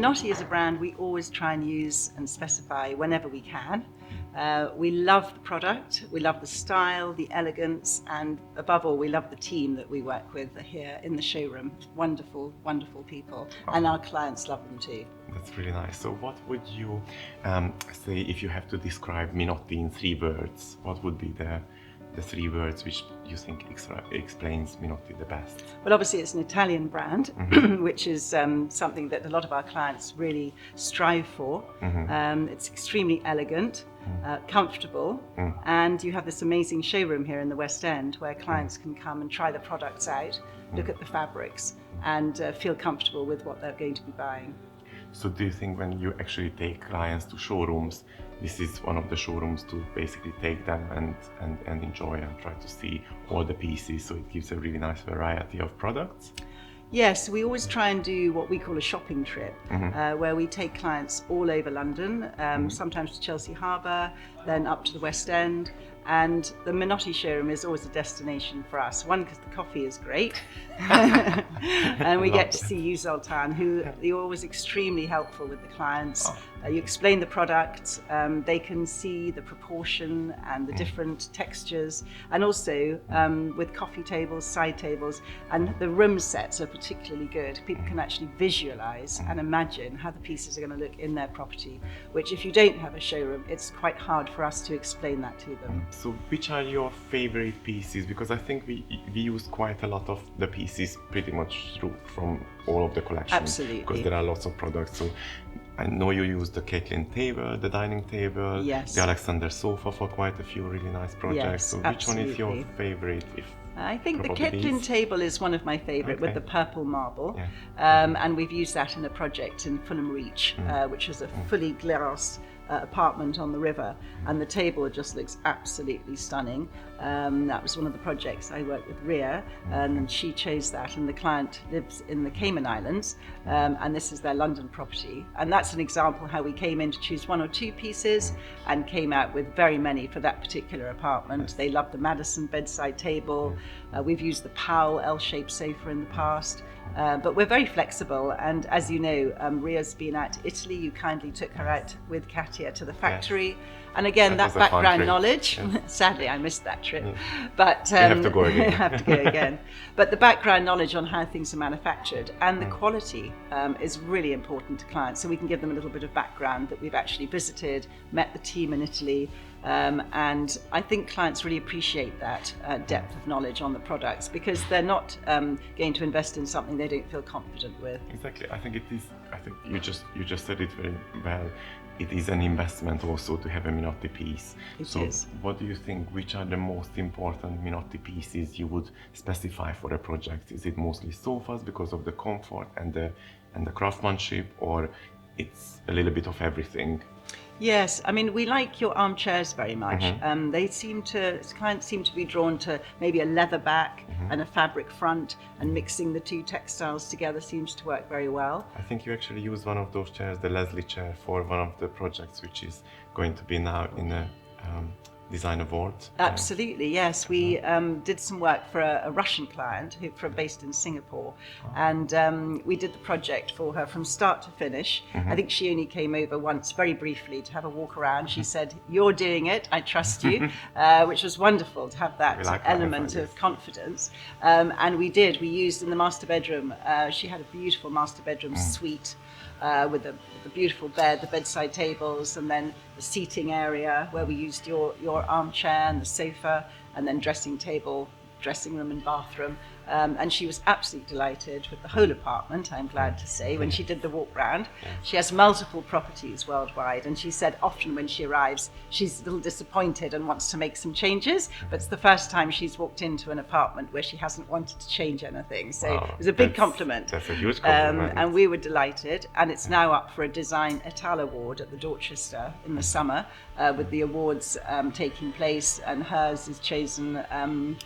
Minotti is a brand we always try and use and specify whenever we can. We love the product, we love the style, the elegance, and above all, we love the team that we work with here in the showroom. Wonderful, wonderful people, and our clients love them too. That's really nice. So what would you say if you have to describe Minotti in 3 words? What would be the 3 words which you think explains Minotti the best? Well, obviously it's an Italian brand, which is something that a lot of our clients really strive for. It's extremely elegant, comfortable, and you have this amazing showroom here in the West End where clients can come and try the products out, look at the fabrics, and feel comfortable with what they're going to be buying. So do you think when you actually take clients to showrooms, this is one of the showrooms to basically take them and enjoy and try to see all the pieces, so it gives a really nice variety of products? Yes, we always try and do what we call a shopping trip, where we take clients all over London, sometimes to Chelsea Harbour, then up to the West End. And the Minotti Showroom is always a destination for us. One, because the coffee is great, and we get to see you, Zoltan, who you're always extremely helpful with the clients. You explain the product, they can see the proportion and the different textures, and also with coffee tables, side tables, and the room sets are particularly good. People can actually visualize and imagine how the pieces are going to look in their property, which if you don't have a showroom, it's quite hard for us to explain that to them. So which are your favorite pieces? Because I think we use quite a lot of the pieces pretty much from all of the collections. Absolutely. Because there are lots of products. So I know you use the Caitlin table, the dining table, yes, the Alexander sofa for quite a few really nice projects. Yes, so which absolutely. one is your favorite? I think the Caitlin table is one of my favourite, with the purple marble, Yeah. and we've used that in a project in Fulham Reach, which is a fully glass apartment on the river, and the table just looks absolutely stunning. That was one of the projects I worked with Ria, and she chose that, and the client lives in the Cayman Islands, and this is their London property, and that's an example how we came in to choose 1 or 2 pieces and came out with very many for that particular apartment. They loved the Madison bedside table. We've used the Powell L-shaped sofa in the past. But we're very flexible, and as you know, Ria's been out to Italy. You kindly took her out with Katia to the factory, yes. And again, that background knowledge. Yes. Sadly, I missed that trip, but you have to go again. have to go again. But the background knowledge on how things are manufactured and the quality is really important to clients. So we can give them a little bit of background that we've actually visited, met the team in Italy. And I think clients really appreciate that depth of knowledge on the products, because they're not going to invest in something they don't feel confident with. Exactly. I think it is. I think you just said it very well. It is an investment also to have a Minotti piece. It so is. What do you think? Which are the most important Minotti pieces you would specify for a project? Is it mostly sofas because of the comfort and the craftsmanship, or it's a little bit of everything? Yes, I mean, we like your armchairs very much. Clients seem to be drawn to maybe a leather back and a fabric front, and mixing the 2 textiles together seems to work very well. I think you actually used one of those chairs, the Leslie chair, for one of the projects, which is going to be now in a design award. Absolutely, yes. We did some work for a Russian client based in Singapore, and we did the project for her from start to finish. I think she only came over once, very briefly, to have a walk around. She said, "You're doing it, I trust you," which was wonderful to have that element of confidence. And we used in the master bedroom, she had a beautiful master bedroom suite with the beautiful bed, the bedside tables, and then the seating area where we used your armchair and the sofa, and then dressing table, dressing room and bathroom. And she was absolutely delighted with the whole apartment, I'm glad to say, when she did the walk round. She has multiple properties worldwide, and she said often when she arrives, she's a little disappointed and wants to make some changes, but it's the first time she's walked into an apartment where she hasn't wanted to change anything. So it was a big compliment. That's a huge compliment. And we were delighted, and it's now up for a Design Etal Award at the Dorchester in the summer, with the awards taking place, and hers is chosen,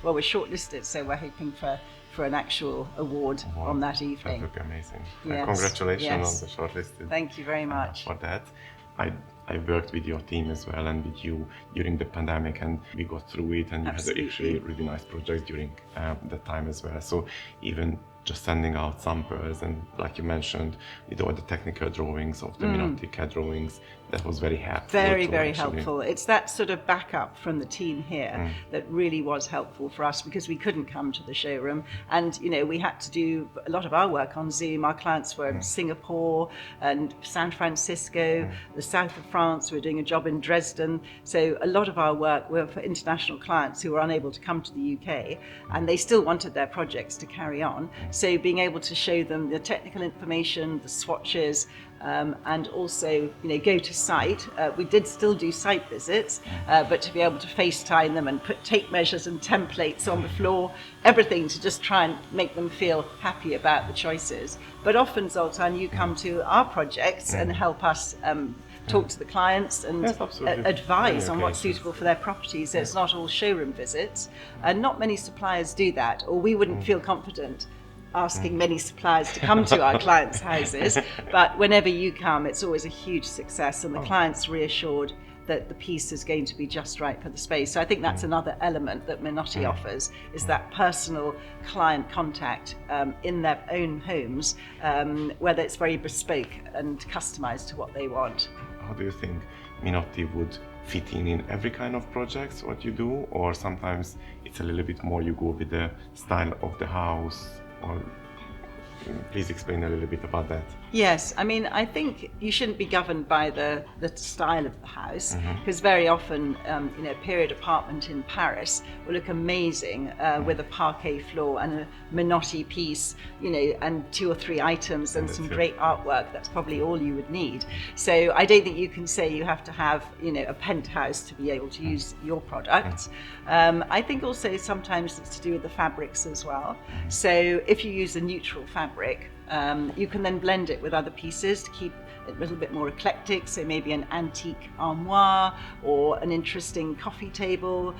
we're shortlisted, so we're hoping for an actual award on that evening. That would be amazing. Yes. Congratulations on the shortlisted. Thank you very much for that. I worked with your team as well and with you during the pandemic, and we got through it, and you had actually really nice projects during that time as well. So even just sending out samples, and like you mentioned, with all the technical drawings of the Minotti CAD drawings, that was very helpful. Very helpful. It's that sort of backup from the team here that really was helpful for us, because we couldn't come to the showroom, and we had to do a lot of our work on Zoom. Our clients were in Singapore and San Francisco, the south of France. We were doing a job in Dresden, so a lot of our work were for international clients who were unable to come to the UK, and they still wanted their projects to carry on. So being able to show them the technical information, the swatches, and also go to site. We did still do site visits, but to be able to FaceTime them and put tape measures and templates on the floor, everything to just try and make them feel happy about the choices. But often, Zoltan, you come to our projects and help us talk to the clients and advise on what's suitable for their properties. So it's not all showroom visits, and not many suppliers do that, or we wouldn't feel confident asking many suppliers to come to our clients' houses. But whenever you come, it's always a huge success, and the client's reassured that the piece is going to be just right for the space. So I think that's another element that Minotti offers, is that personal client contact in their own homes, whether it's very bespoke and customized to what they want. How do you think Minotti would fit in every kind of projects what you do, or sometimes it's a little bit more you go with the style of the house? Or please explain a little bit about that. Yes, I mean, I think you shouldn't be governed by the style of the house, because very often, a period apartment in Paris will look amazing with a parquet floor and a Minotti piece, and 2 or 3 items and some great artwork. That's probably all you would need. So I don't think you can say you have to have, a penthouse to be able to use your products. I think also sometimes it's to do with the fabrics as well. So if you use a neutral fabric, you can then blend it with other pieces to keep it a little bit more eclectic, so maybe an antique armoire or an interesting coffee table.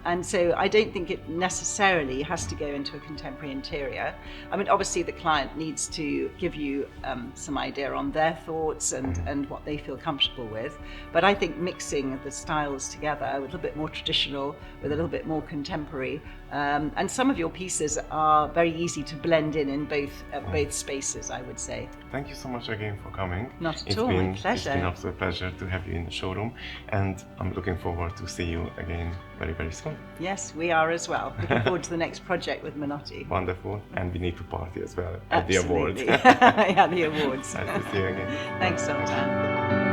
And so I don't think it necessarily has to go into a contemporary interior. I mean, obviously the client needs to give you some idea on their thoughts and what they feel comfortable with. But I think mixing the styles together, a little bit more traditional with a little bit more contemporary, and some of your pieces are very easy to blend in both spaces, I would say. Thank you so much again for coming. Not at all, my pleasure. It's been also a pleasure to have you in the showroom, and I'm looking forward to see you again very, very soon. Yes, we are as well. Looking forward to the next project with Minotti. Wonderful, and we need to party as well at the awards. Yeah, the awards. Nice to see you again. Thanks, Sultan.